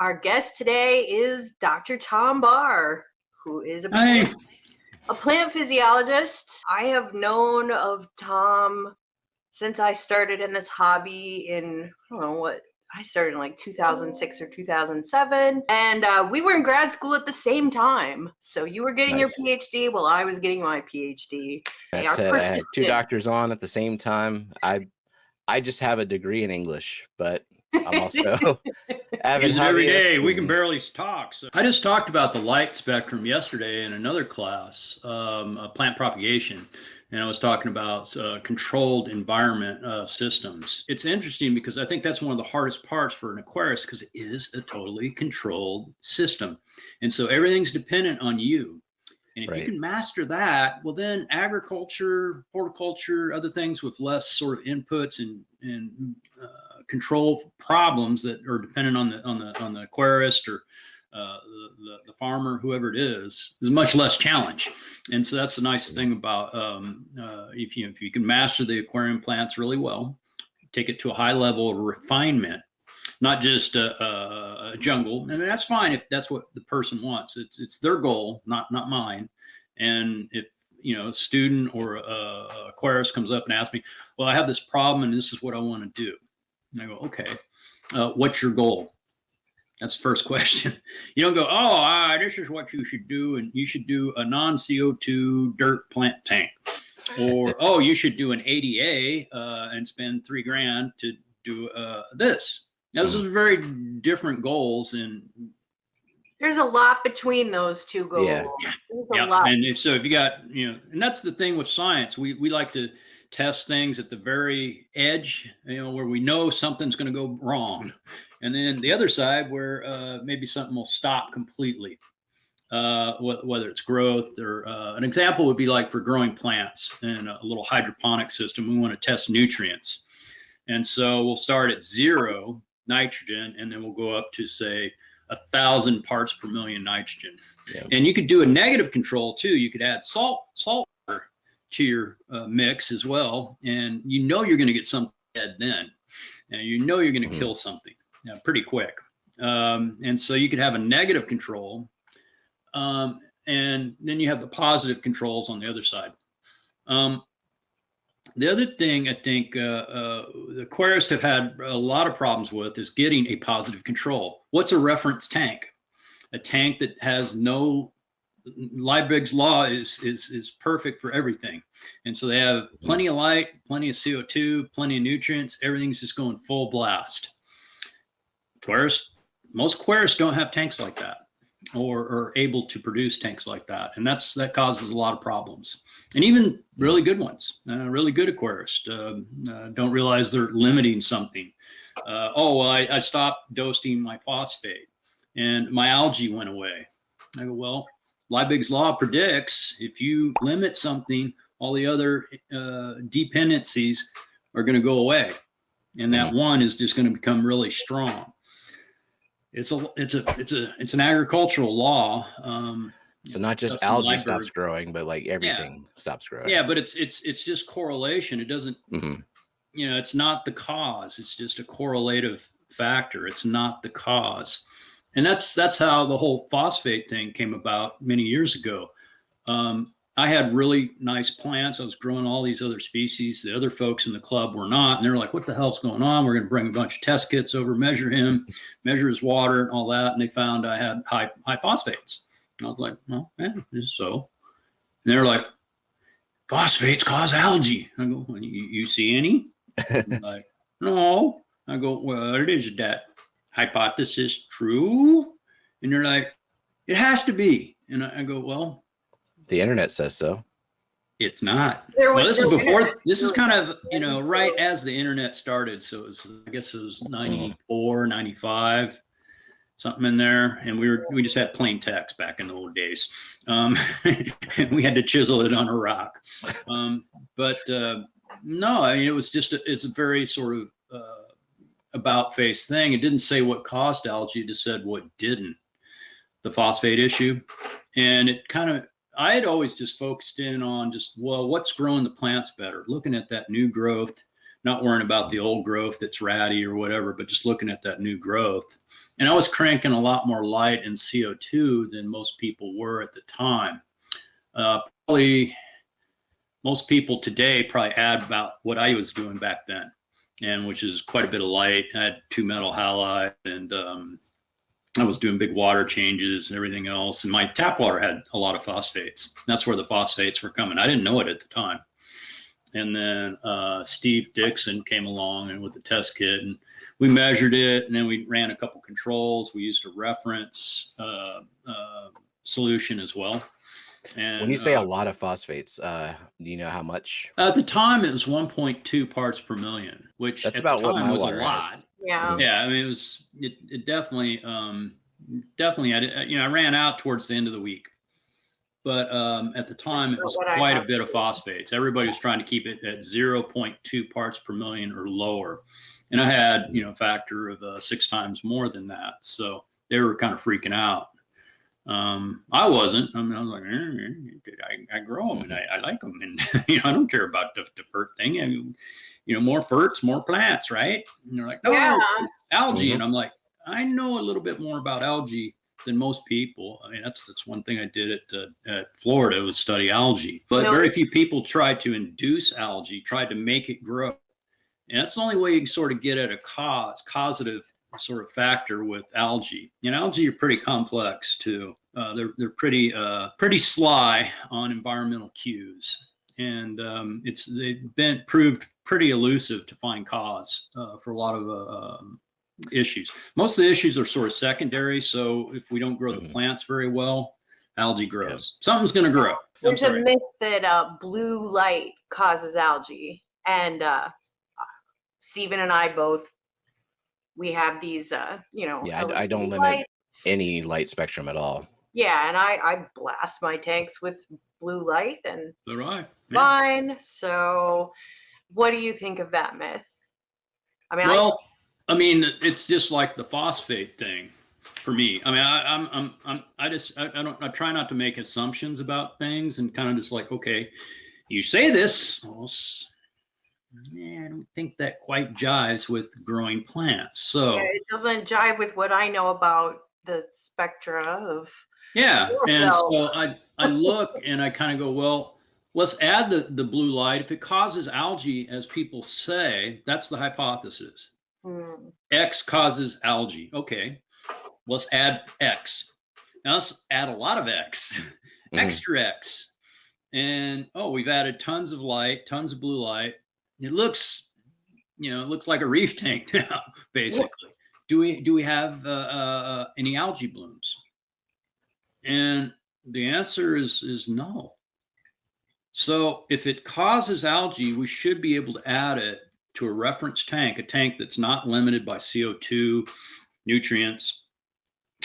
Our guest today is Dr. Tom Barr, who is a plant physiologist. I have known of Tom since I started in this hobby in, I started in like 2006 or 2007. And we were in grad school at the same time. So you were getting your PhD while I was getting my PhD. I had two doctors on at the same time. I just have a degree in English, but I'm also avid every day. We can barely talk. So I just talked about the light spectrum yesterday in another class, plant propagation, and I was talking about controlled environment systems. It's interesting because I think that's one of the hardest parts for an aquarist because it is a totally controlled system, and so everything's dependent on you. And if you can master that, well, then agriculture, horticulture, other things with less sort of inputs and control problems that are dependent on the aquarist or the farmer, whoever it is much less challenge. And so that's the nice thing about if you can master the aquarium plants really well, take it to a high level of refinement, not just a jungle. And that's fine if that's what the person wants. It's their goal, not mine. And if a student or a aquarist comes up and asks me, well, I have this problem and this is what I want to do. And I go, okay, what's your goal? That's the first question. You don't go, this is what you should do. And you should do a non-CO2 dirt plant tank. Or, you should do an ADA and spend $3,000 to do this. Now, those are very different goals, and there's a lot between those two goals. Yeah. And if you got, and that's the thing with science. We like to test things at the very edge, where we know something's going to go wrong, and then the other side where maybe something will stop completely. Whether it's growth or an example would be like for growing plants in a little hydroponic system. We want to test nutrients, and so we'll start at 0 nitrogen, and then we'll go up to say 1,000 parts per million nitrogen. Yeah. And you could do a negative control too. You could add salt water to your mix as well, and you're going to get something dead then, and you're going to kill something pretty quick. And so you could have a negative control, and then you have the positive controls on the other side. The other thing I think the aquarists have had a lot of problems with is getting a positive control. What's a reference tank? A tank that has no, Liebig's law is perfect for everything. And so they have plenty of light, plenty of CO2, plenty of nutrients. Everything's just going full blast. Most aquarists don't have tanks like that or are able to produce tanks like that. And that causes a lot of problems. And even really good ones, really good aquarists don't realize they're limiting something. I stopped dosing my phosphate and my algae went away. I go, well, Liebig's law predicts if you limit something, all the other dependencies are going to go away. And that one is just going to become really strong. It's an agricultural law. So not just algae stops growing, but like everything stops growing. Yeah, but it's just correlation. It doesn't, it's not the cause. It's just a correlative factor. It's not the cause. And that's how the whole phosphate thing came about many years ago. I had really nice plants. I was growing all these other species. The other folks in the club were not. And they're like, what the hell's going on? We're going to bring a bunch of test kits over, measure his water and all that. And they found I had high phosphates. And I was like, well, yeah, so. And they're like, phosphates cause algae. I go, well, you see any? Like, no. I go, well, is that hypothesis true? And they're like, it has to be. And I go, well, the internet says so. It's not. Well, this is before. This is kind of, right as the internet started. So I guess it was 94, 95. Something in there, and we just had plain text back in the old days. We had to chisel it on a rock. But no, I mean it's a very sort of about face thing. It didn't say what caused algae; it just said what didn't. The phosphate issue, and I had always just focused in on what's growing the plants better, looking at that new growth, not worrying about the old growth that's ratty or whatever, but just looking at that new growth. And I was cranking a lot more light and CO2 than most people were at the time. Probably most people today probably add about what I was doing back then, and which is quite a bit of light. I had 2 metal halides, and I was doing big water changes and everything else. And my tap water had a lot of phosphates. That's where the phosphates were coming. I didn't know it at the time. And then Steve Dixon came along and with the test kit, and we measured it, and then we ran a couple controls. We used a reference solution as well. And when you say a lot of phosphates, do you know how much? At the time, it was 1.2 parts per million, which That's at about the time what my was a water lot. has. Yeah. Yeah, I mean, it definitely, I ran out towards the end of the week. But at the time, it was quite a bit of phosphates. Everybody was trying to keep it at 0.2 parts per million or lower. And I had, a factor of 6 times more than that. So they were kind of freaking out. I wasn't. I mean, I was like, I grow them and I like them. And, I don't care about the fert thing. I mean, more ferts, more plants, right? And they're like, no, it's algae. Mm-hmm. And I'm like, I know a little bit more about algae than most people. I mean, that's one thing I did at Florida was study algae. But very few people tried to induce algae, tried to make it grow. And that's the only way you can sort of get at a causative sort of factor with algae. Algae are pretty complex too. They're pretty sly on environmental cues, and they've been proved pretty elusive to find cause for a lot of issues. Most of the issues are sort of secondary. So if we don't grow the plants very well, algae grows. Yeah. Something's going to grow. There's a myth that blue light causes algae, and Stephen and I both. We have these, I don't limit any light spectrum at all. Yeah, and I blast my tanks with blue light and fine. Yeah. So, what do you think of that myth? I mean, it's just like the phosphate thing for me. I mean, I try not to make assumptions about things and kind of just like, okay, you say this. I don't think that quite jives with growing plants. So it doesn't jive with what I know about the spectra of. Yeah, and so I look and I kind of go, well, let's add the blue light. If it causes algae, as people say, that's the hypothesis. X causes algae. Okay, let's add X. Now let's add a lot of X, extra X, and we've added tons of light, tons of blue light. It looks like a reef tank now, basically. Do we have any algae blooms? And the answer is no. So if it causes algae, we should be able to add it to a reference tank, a tank that's not limited by CO2, nutrients,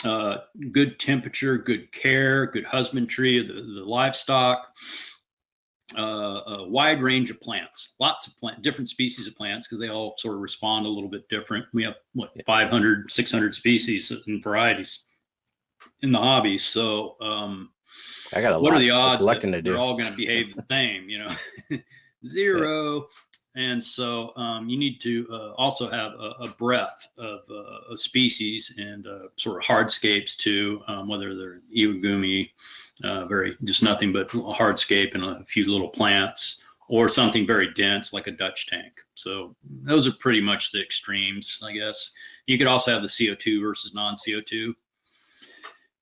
good temperature, good care, good husbandry of the livestock. A wide range of plants, lots of different species of plants, because they all sort of respond a little bit different. We have 500, 600 species and varieties in the hobby. So I got what are the odds that they're all going to behave the same? 0. And so you need to also have a breadth of species and sort of hardscapes too, whether they're iwagumi, just nothing but a hardscape and a few little plants, or something very dense like a Dutch tank. So those are pretty much the extremes, I guess. You could also have the CO2 versus non-CO2.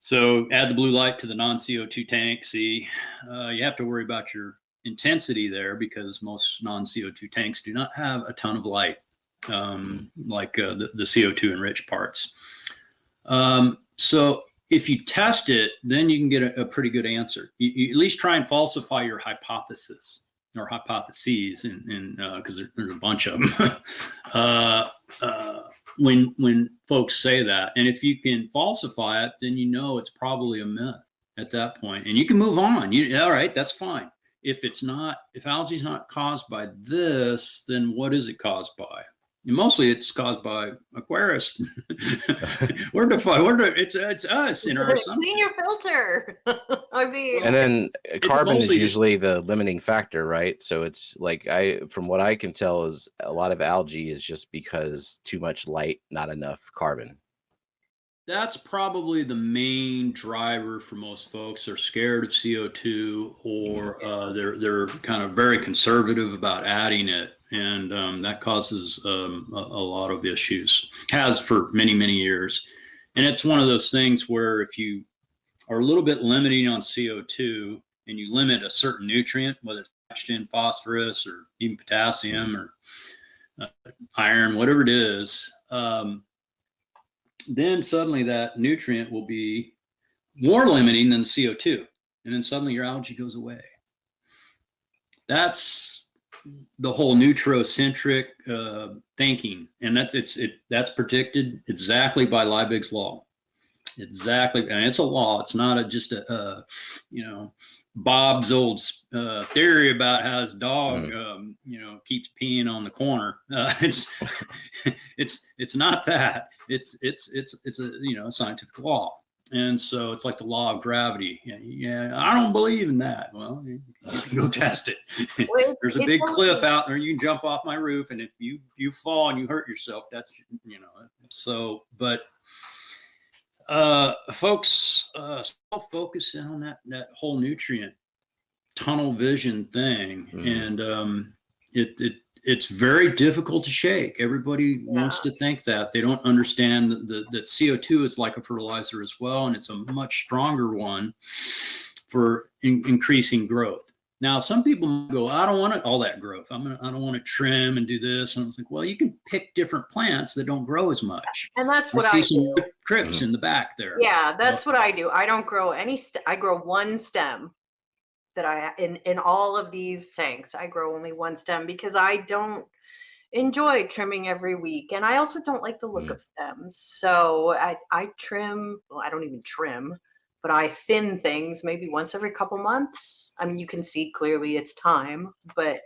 So add the blue light to the non-CO2 tank. You have to worry about your intensity there, because most non-CO2 tanks do not have a ton of light, like the CO2 enriched parts. So if you test it, then you can get a pretty good answer. You at least try and falsify your hypothesis or hypotheses, and because there's a bunch of them. When folks say that, and if you can falsify it, then it's probably a myth at that point, and you can move on. All right, that's fine. If algae is not caused by this, then what is it caused by? And mostly it's caused by Aquarius. It's us in our assumption. Clean your filter. I mean, And then carbon is mostly usually the limiting factor, right? So it's like from what I can tell, is a lot of algae is just because too much light, not enough carbon. That's probably the main driver for most folks. They're scared of CO2, or they're kind of very conservative about adding it, and that causes a lot of issues. Has for many, many years, and it's one of those things where if you are a little bit limiting on CO2 and you limit a certain nutrient, whether it's nitrogen, phosphorus, or even potassium or iron, whatever it is. Then suddenly that nutrient will be more limiting than the CO2. And then suddenly your algae goes away. That's the whole neutrocentric thinking. And that's predicted exactly by Liebig's law. Exactly. And it's a law. It's not just Bob's old theory about how his dog, keeps peeing on the corner. It's not that. It's a scientific law, and so it's like the law of gravity. Yeah, I don't believe in that. Well, you can go test it. There's a big cliff out there. You can jump off my roof, and if you fall and you hurt yourself, that's So, but folks still focus on that whole nutrient tunnel vision thing, and it's very difficult to shake. Everybody wants to think that. They don't understand that CO2 is like a fertilizer as well, and it's a much stronger one for increasing growth. Now, some people go, I don't want all that growth. I don't want to trim and do this. And I was like, well, you can pick different plants that don't grow as much. And that's what I do. Crips in the back there. Yeah, that's what I do. I don't grow any. I grow one stem. That in all of these tanks, I grow only one stem because I don't enjoy trimming every week, and I also don't like the look of stems. So I trim. Well, I don't even trim, but I thin things maybe once every couple months. I mean, you can see clearly it's time, but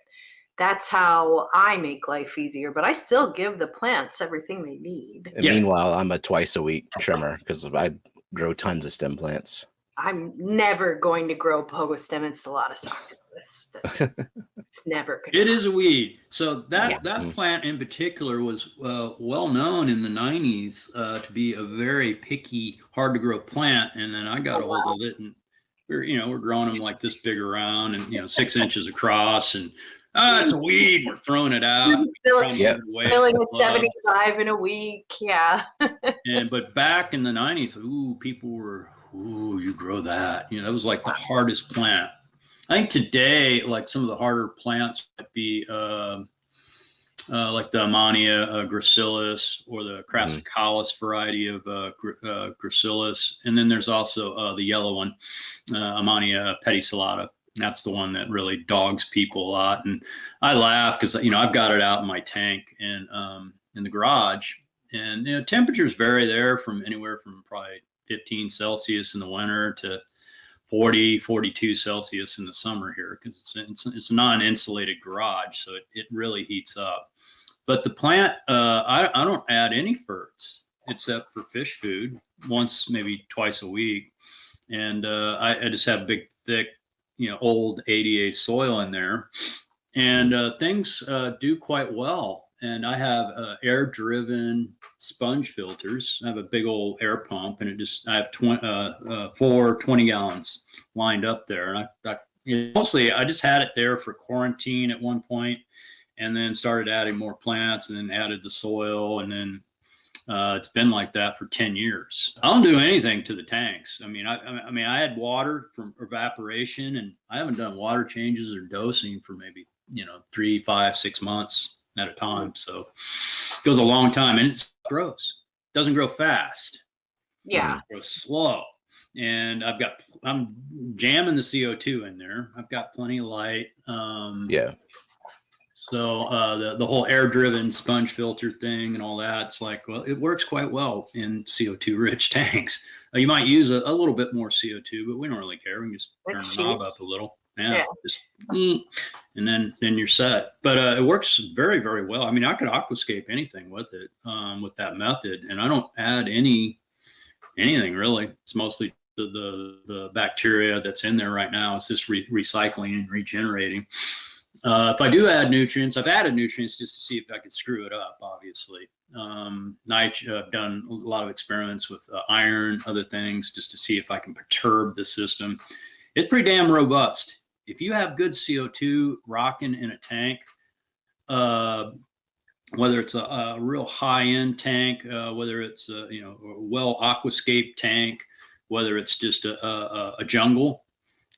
that's how I make life easier. But I still give the plants everything they need. And meanwhile, I'm a twice a week trimmer because I grow tons of stem plants. I'm never going to grow Pogostemon stellatus octopus. It's never going to It is a weed. So that plant in particular was well known in the 90s to be a very picky, hard to grow plant. And then I got a hold of it, and we're growing them like this big around and 6 inches across, and it's a weed. We're throwing it out. Filling at 75 in a week. Yeah. But back in the 90s, people were, you grow that. That was like the hardest plant. I think today, like some of the harder plants might be like the Ammonia gracilis or the crassicalis variety of gracilis. And then there's also the yellow one, Ammonia pedicellata. That's the one that really dogs people a lot. And I laugh because, I've got it out in my tank and in the garage. And, temperatures vary there from anywhere from probably 15 Celsius in the winter to 40, 42 Celsius in the summer here, because it's a non-insulated garage, so it really heats up. But the plant, I don't add any ferts except for fish food once, maybe twice a week. And I just have big, thick, old ADA soil in there. And things do quite well. And I have air-driven sponge filters. I have a big old air pump, and I have 4 20 gallons lined up there. And mostly I just had it there for quarantine at one point, and then started adding more plants, and then added the soil, and then it's been like that for 10 years. I don't do anything to the tanks. I had water from evaporation, and I haven't done water changes or dosing for maybe 3, 5, 6 months at a time. So it goes a long time, and it grows. It doesn't grow fast. Yeah. It grows slow. And I'm jamming the CO2 in there. I've got plenty of light. So the whole air-driven sponge filter thing and all that, it's like, well, it works quite well in CO2-rich tanks. You might use a little bit more CO2, but we don't really care. We can just turn the knob up a little. Yeah. Just, and then you're set. But it works very, very well. I mean, I could aquascape anything with it, with that method, and I don't add anything really. It's mostly the bacteria that's in there right now. It's just recycling and regenerating. If I do add nutrients, I've added nutrients just to see if I could screw it up, obviously. I've done a lot of experiments with iron, other things, just to see if I can perturb the system. It's pretty damn robust. If you have good CO2 rocking in a tank, whether it's a real high-end tank, whether it's a well aquascape tank, whether it's just a jungle,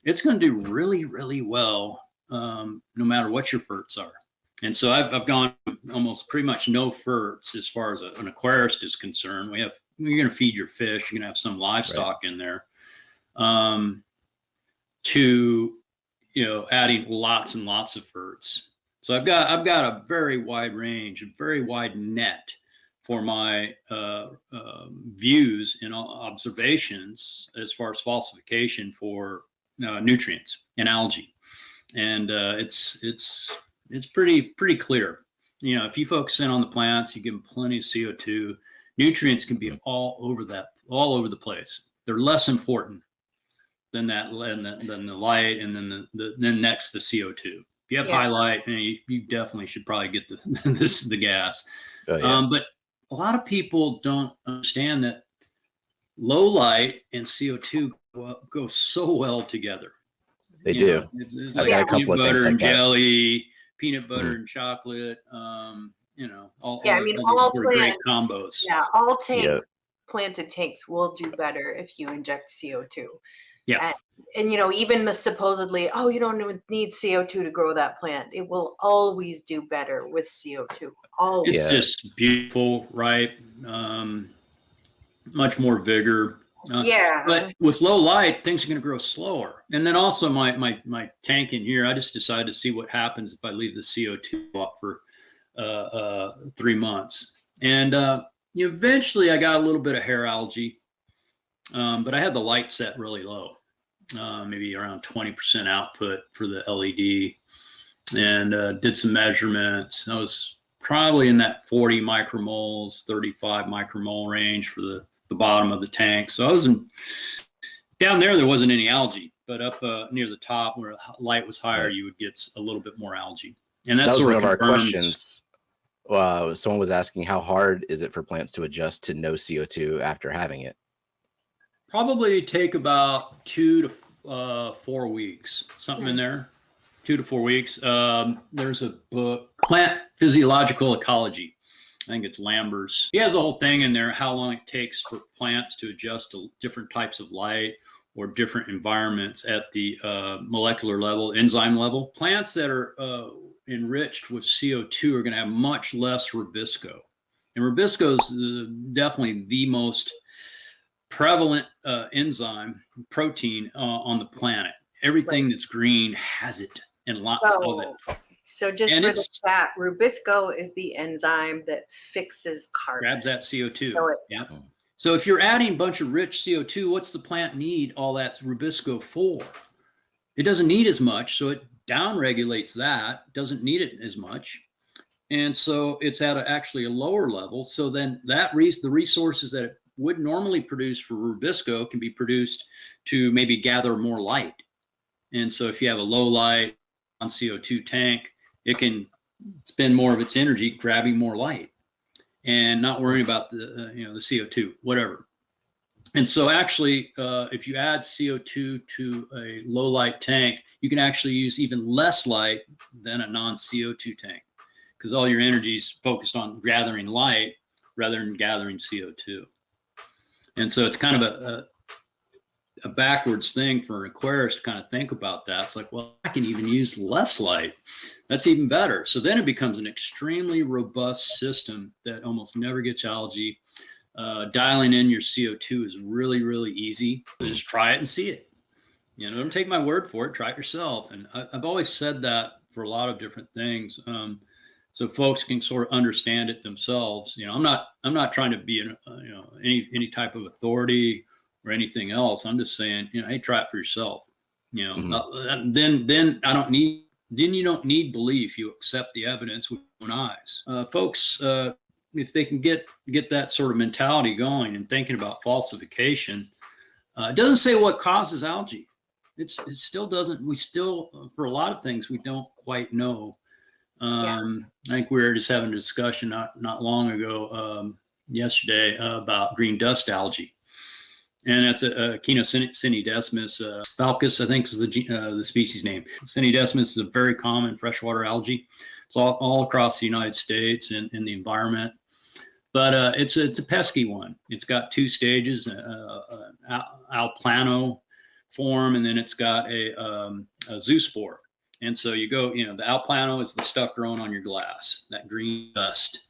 it's going to do really, really well, no matter what your ferts are. And so I've gone almost pretty much no ferts as far as an aquarist is concerned. You're going to feed your fish, you're going to have some livestock in there, to adding lots and lots of ferts. So I've got a very wide range, a very wide net for my views and observations as far as falsification for nutrients and algae, and it's pretty clear. If you focus in on the plants, you give them plenty of CO2. Nutrients can be all over the place. They're less important than than the light, and then next the CO2. If you have high light, you definitely should probably get the gas. Oh, yeah. But a lot of people don't understand that low light and CO2 go so well together. They do. It's like peanut butter and jelly, peanut butter and chocolate. All great combos. Yeah, all planted tanks will do better if you inject CO2. Yeah. And even the supposedly, you don't even need CO2 to grow that plant. It will always do better with CO2. Always. It's just beautiful, right? Much more vigor. But with low light, things are going to grow slower. And then also my tank in here, I just decided to see what happens if I leave the CO2 off for 3 months. And eventually I got a little bit of hair algae. But I had the light set really low, maybe around 20% output for the LED, and did some measurements. I was probably in that 40 micromoles, 35 micromole range for the bottom of the tank. So I was down there wasn't any algae, but up near the top where light was higher, you would get a little bit more algae. And that's one of our questions. Someone was asking, how hard is it for plants to adjust to no CO2 after having it? Probably take about 2 to 4 weeks, something in there, 2 to 4 weeks. There's a book, Plant Physiological Ecology. I think it's Lamber's. He has a whole thing in there, how long it takes for plants to adjust to different types of light or different environments at the molecular level, enzyme level. Plants that are enriched with CO2 are going to have much less rubisco. And rubisco is definitely the most prevalent enzyme protein on the planet. Everything that's green has it, and lots of it. So just for the chat, rubisco is the enzyme that fixes carbon. Grabs that CO2. Yeah. So if you're adding a bunch of rich CO2, what's the plant need all that rubisco for? It doesn't need as much, so it downregulates that, doesn't need it as much. And so it's at actually a lower level. So then the resources that it would normally produce for rubisco can be produced to maybe gather more light. And so if you have a low light on CO2 tank, it can spend more of its energy grabbing more light and not worrying about the CO2, whatever. And so actually, if you add CO2 to a low light tank, you can actually use even less light than a non-CO2 tank, because all your energy is focused on gathering light rather than gathering CO2. And so it's kind of a backwards thing for an aquarist to kind of think about that. It's like, well, I can even use less light. That's even better. So then it becomes an extremely robust system that almost never gets algae. Dialing in your CO2 is really, really easy. Just try it and see it. Don't take my word for it. Try it yourself. And I've always said that for a lot of different things. So folks can sort of understand it themselves. I'm not trying to be any type of authority or anything else. I'm just saying, hey, try it for yourself. You know, Mhm. then I don't need. Then you don't need belief. You accept the evidence with open eyes. Folks, if they can get that sort of mentality going and thinking about falsification, it doesn't say what causes algae. It still doesn't. We still, for a lot of things, we don't quite know. I think we were just having a discussion not long ago, yesterday, about green dust algae. And that's a Cinedesmus falcus, I think is the species name. Cinedesmus is a very common freshwater algae. It's all across the United States and in the environment. But it's a pesky one. It's got two stages, alplano form, and then it's got a zoospore. And so you go, the alplano is the stuff growing on your glass, that green dust.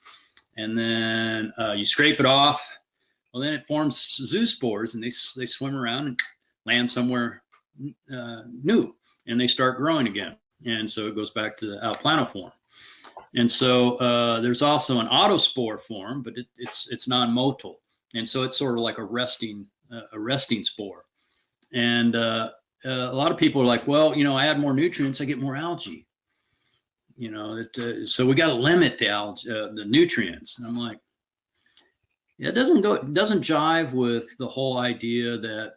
And then you scrape it off. Well, then it forms zoospores, and they swim around and land somewhere new, and they start growing again. And so it goes back to the alplano form. And so there's also an autospore form, but it's non-motile, and so it's sort of like a resting spore. And a lot of people are like, well, I add more nutrients, I get more algae. So we got to limit the nutrients. And I'm like, it doesn't jive with the whole idea that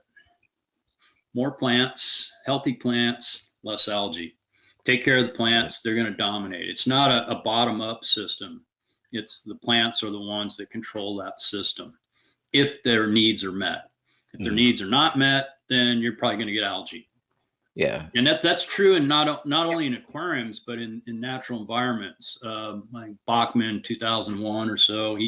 more plants, healthy plants, less algae. Take care of the plants, they're going to dominate. It's not a bottom-up system. It's the plants are the ones that control that system if their needs are met. If their needs are not met, then you're probably going to get algae. Yeah. And that's true in not only in aquariums, but in natural environments. Like Bachman, 2001 or so,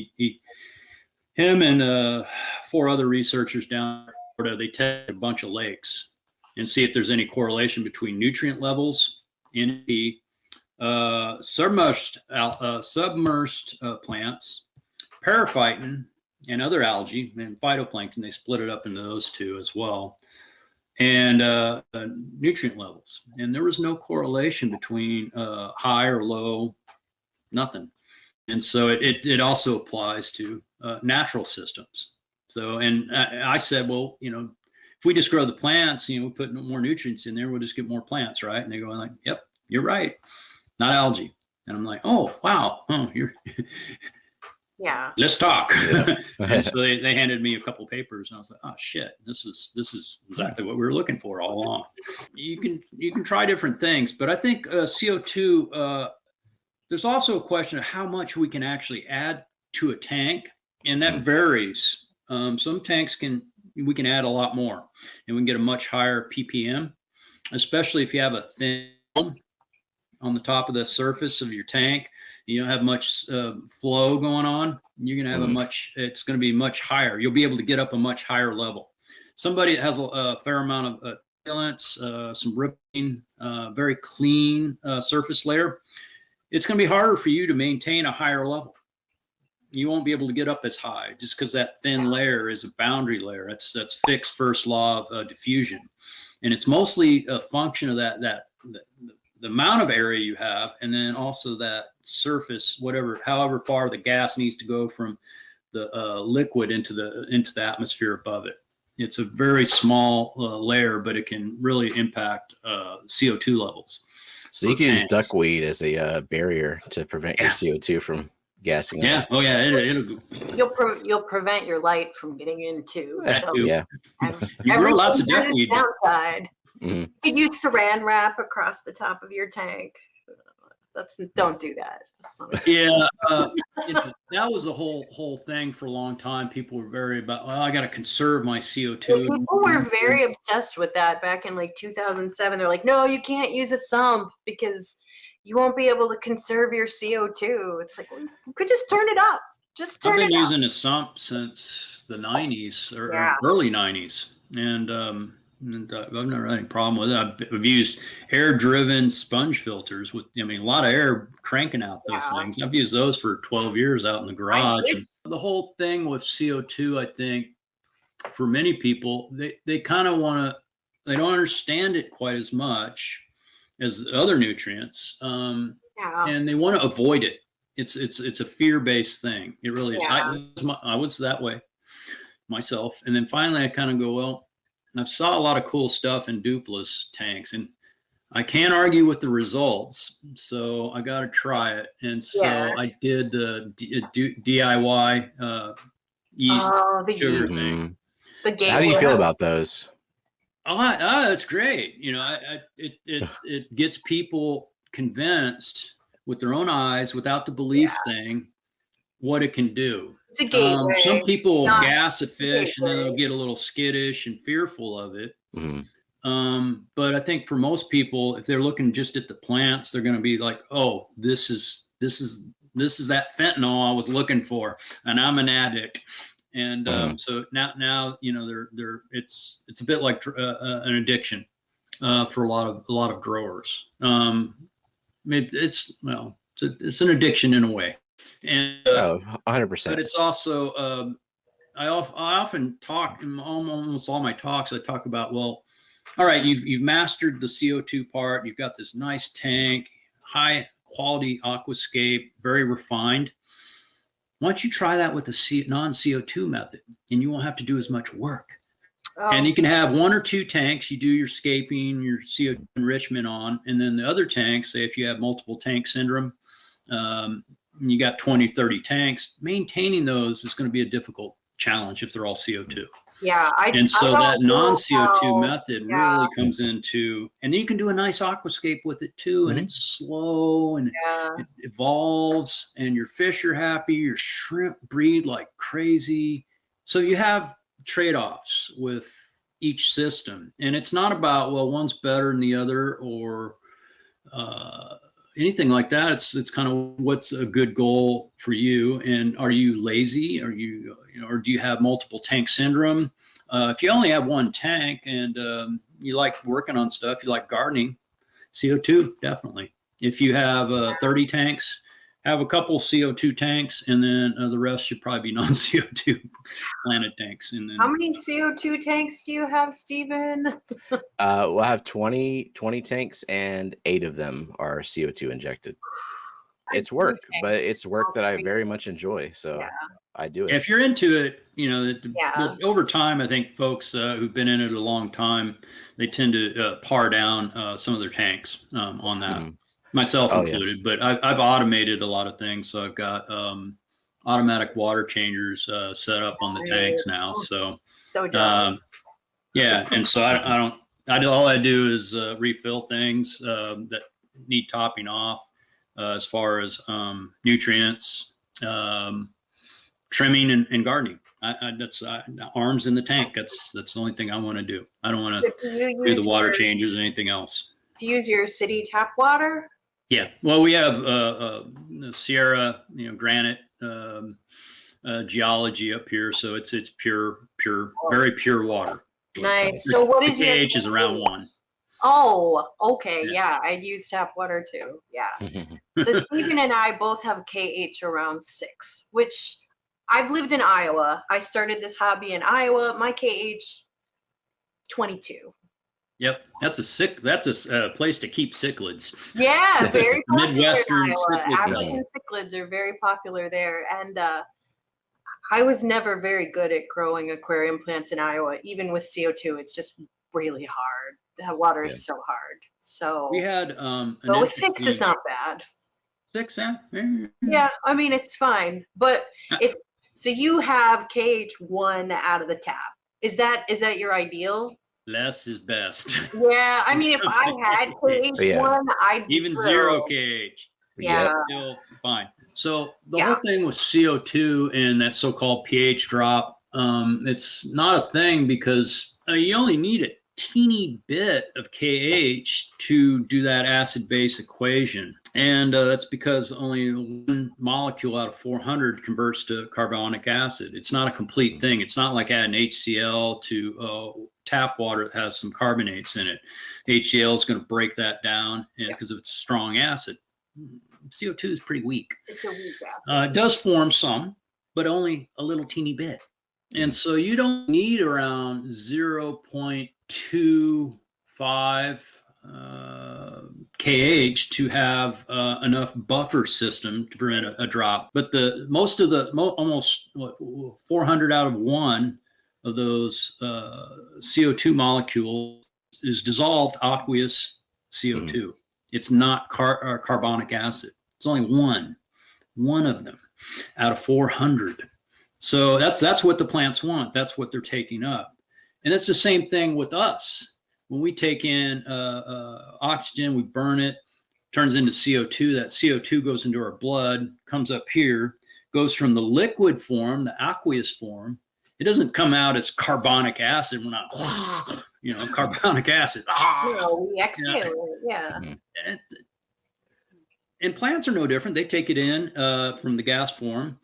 him and 4 other researchers down in Florida, they tested a bunch of lakes and see if there's any correlation between nutrient levels in the submersed plants, periphyton, and other algae and phytoplankton. They split it up into those two as well, and nutrient levels. And there was no correlation between high or low, nothing. And so it also applies to natural systems. So, and I said, well, if we just grow the plants, we put more nutrients in there, we'll just get more plants, right? And they go like, yep, you're right, not algae. And I'm like, oh, wow, you're Yeah. Let's talk. And so they handed me a couple of papers, and I was like, oh shit, this is exactly what we were looking for all along. You can try different things, but I think CO2. There's also a question of how much we can actually add to a tank, and that varies. Some tanks we can add a lot more, and we can get a much higher ppm, especially if you have a thin film on the top of the surface of your tank. You don't have much flow going on. You're going to have it's going to be much higher. You'll be able to get up a much higher level. Somebody that has a fair amount of turbulence, some rippling, very clean surface layer, it's going to be harder for you to maintain a higher level. You won't be able to get up as high just because that thin layer is a boundary layer. That's fixed first law of diffusion. And it's mostly a function of the amount of area you have, and then also that surface, however far the gas needs to go from the liquid into the atmosphere above it. It's a very small layer, but it can really impact CO2 levels. So you can use duckweed as a barrier to prevent your CO2 from gassing Yeah. off. Oh yeah. It'll You'll prevent your light from getting in too. So Yeah. You grow lots of duckweed. Downside. You could use saran wrap across the top of your tank. Don't do that. Yeah, that was the whole thing for a long time. People were very about, well, I got to conserve my CO2. People were very obsessed with that back in like 2007. They're like, no, you can't use a sump because you won't be able to conserve your CO2. It's like, well, you could just turn it up. I've been using a sump since the 90s or early 90s, and I've never had any problem with it. I've used air-driven sponge filters with, a lot of air cranking out those things. I've used those for 12 years out in the garage. And the whole thing with CO2, I think, for many people, they kind of they don't understand it quite as much as the other nutrients, and they want to avoid it. It's a fear-based thing. It really is. I was that way myself, and then finally I kind of go, well, I saw a lot of cool stuff in duplex tanks, and I can't argue with the results. So I got to try it. And so I did the DIY yeast sugar thing. How do you feel about those? That's great. You know, it gets people convinced with their own eyes, without the belief thing, what it can do. It's a gateway. Some people gas a fish and then they'll get a little skittish and fearful of it. But I think for most people, if they're looking just at the plants, they're going to be like, "Oh, this is that fentanyl I was looking for, and I'm an addict." And so now you know it's a bit like an addiction for a lot of growers. It's an addiction in a way, and 100%. But it's also I often talk in almost all my talks. I talk about, well, all right, you've mastered the CO2 part. You've got this nice tank, high quality aquascape, very refined. Why don't you try that with a non-CO2 method, and you won't have to do as much work. And you can have 1 or 2 tanks. You do your scaping, your CO2 enrichment on, and then the other tanks, say if you have multiple tank syndrome, you got 20, 30 tanks, maintaining those is going to be a difficult challenge if they're all CO2. Yeah. So that non-CO2 method really comes into, and then you can do a nice aquascape with it too. And it's slow and it evolves, and your fish are happy. Your shrimp breed like crazy. So you have trade-offs with each system. And it's not about, well, one's better than the other or anything like that. It's kind of what's a good goal for you. And are you lazy? Are you, or do you have multiple tank syndrome? If you only have 1 tank and you like working on stuff, you like gardening, CO2, definitely. If you have 30 tanks, have a couple CO2 tanks, and then the rest should probably be non-CO2 planted tanks. And then, how many CO2 tanks do you have, Stephen? We'll have 20 tanks, and 8 of them are CO2 injected. It's work, but it's work that I very much enjoy. So I do it. If you're into it, over time, I think folks who've been in it a long time, they tend to par down some of their tanks on that. Myself included, but I've automated a lot of things. So I've got automatic water changers set up on the tanks now. So and so all I do is refill things that need topping off as far as nutrients, trimming, and gardening. That's arms in the tank. That's the only thing I want to do. I don't want to do the water changes or anything else. Do you use your city tap water? Yeah, well, we have Sierra, granite geology up here, so it's pure, very pure water. Nice. So what is your pH is around 1. Oh, okay. Yeah, I use tap water too. Yeah. So Stephen and I both have KH around 6, which I've lived in Iowa. I started this hobby in Iowa. My KH 22. Yep, that's a place to keep cichlids. Yeah, very popular Midwestern in Iowa. cichlid. African cichlids are very popular there, and I was never very good at growing aquarium plants in Iowa. Even with CO2, it's just really hard. The water is so hard. So we had but with 6 is not bad. 6, yeah. Yeah, I mean it's fine. But so you have KH1 out of the tap. Is that your ideal? Less is best. Yeah, I mean, if I had KH1, I'd be even thrilled. 0 KH. Yeah, still fine. So the whole thing with CO2 and that so-called pH drop, it's not a thing because you only need a teeny bit of KH to do that acid-base equation. And that's because only 1 molecule out of 400 converts to carbonic acid. It's not a complete thing. It's not like adding HCl to tap water that has some carbonates in it. HCl is going to break that down because of its strong acid. CO2 is pretty weak. It's a weak acid. It does form some, but only a little teeny bit. And so you don't need around 0.25 KH to have enough buffer system to prevent a drop. But almost 400 out of 1 of those CO2 molecules is dissolved aqueous CO2. It's not carbonic acid. It's only one of them out of 400. So that's what the plants want. That's what they're taking up. And it's the same thing with us. When we take in oxygen, we burn it, turns into CO2. That CO2 goes into our blood, comes up here, goes from the liquid form, the aqueous form. It doesn't come out as carbonic acid. We're not, carbonic acid. No, we exhale it, yeah. And plants are no different. They take it in from the gas form,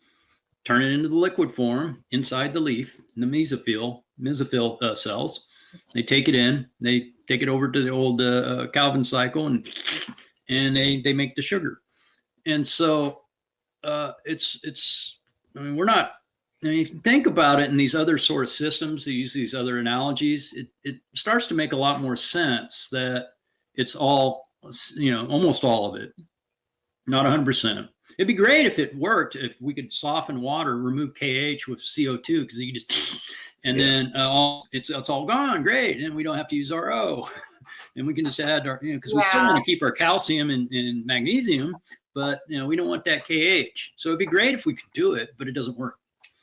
turn it into the liquid form inside the leaf, in the mesophyll cells. They take it in, they take it over to the old Calvin cycle, and they make the sugar. And so we're not, if you think about it in these other sort of systems, they use these other analogies, it starts to make a lot more sense that it's all, almost all of it, not 100%. It'd be great if it worked, if we could soften water, remove KH with CO2, because you just, and then it's all gone, great, and we don't have to use RO, and we can just add our, because we still want to keep our calcium and magnesium, but we don't want that KH. So it'd be great if we could do it, but it doesn't work.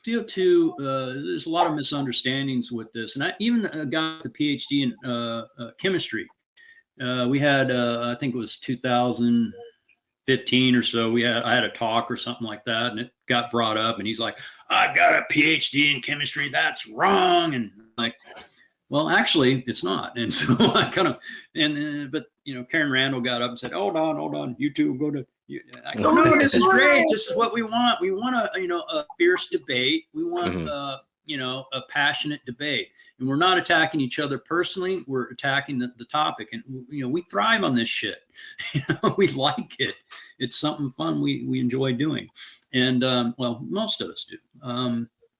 CO2, there's a lot of misunderstandings with this, and I even got the PhD in chemistry. We had, I think it was 2015 or so, I had a talk or something like that, and it got brought up, and he's like, I've got a PhD in chemistry, that's wrong. And like, well, actually it's not. And so I kind of, but Karen Randall got up and said, hold on, you two go to, I go, no, this is great. This is what we want. We want a fierce debate. We want, a passionate debate, and we're not attacking each other personally. We're attacking the topic, and we thrive on this shit. We like it. It's something fun we enjoy doing, and well, most of us do.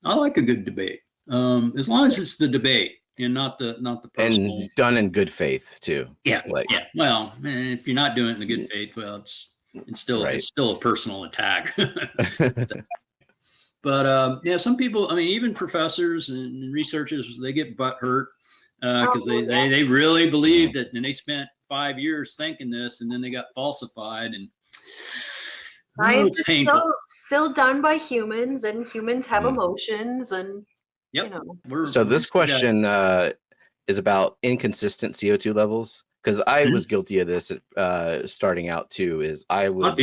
I like a good debate, as long as it's the debate and not the personal. And done in good faith too. Yeah, yeah. Well, if you're not doing it in good faith, well, it's still a personal attack. But some people, even professors and researchers, they get butt hurt because they really believed it, and they spent 5 years thinking this, and then they got falsified, and science is still done by humans, and humans have emotions, and So this question is about inconsistent CO2 levels. Because I was guilty of this starting out too. Is I would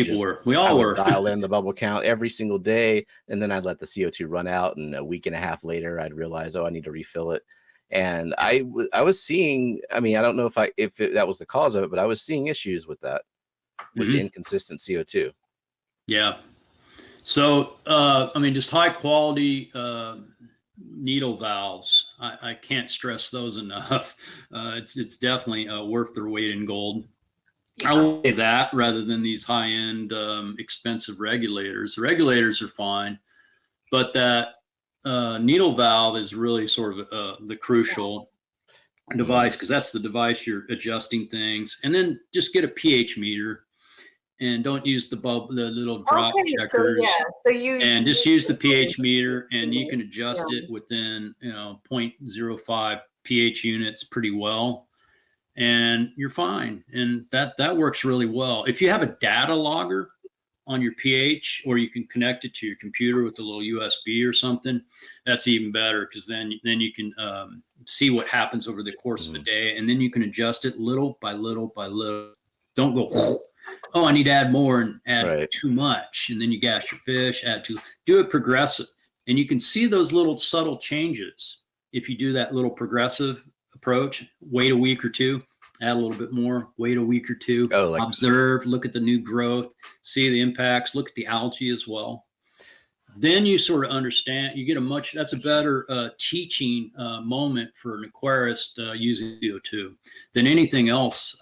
we all were dial in the bubble count every single day, and then I'd let the CO2 run out, and a week and a half later, I'd realize, I need to refill it. And I was seeing, I don't know if that was the cause of it, but I was seeing issues with that, with the inconsistent CO2. Yeah. So just high quality needle valves. I can't stress those enough. It's definitely worth their weight in gold. I will say that rather than these high-end expensive regulators. The regulators are fine, but that needle valve is really sort of the crucial device, because that's the device you're adjusting things. And then just get a pH meter. And don't use the little drop checkers. And just use the pH meter, and you can adjust it within 0.05 pH units pretty well, and you're fine. And that works really well. If you have a data logger on your pH, or you can connect it to your computer with a little USB or something, that's even better, because then you can see what happens over the course of a day, and then you can adjust it little by little by little. Don't go, oh, I need to add more and add too much, and then you gash your fish, do it progressive. And you can see those little subtle changes if you do that little progressive approach. Wait a week or two, add a little bit more, wait a week or two, observe, look at the new growth, see the impacts, look at the algae as well. Then you sort of understand, you get that's a better teaching moment for an aquarist using CO2 than anything else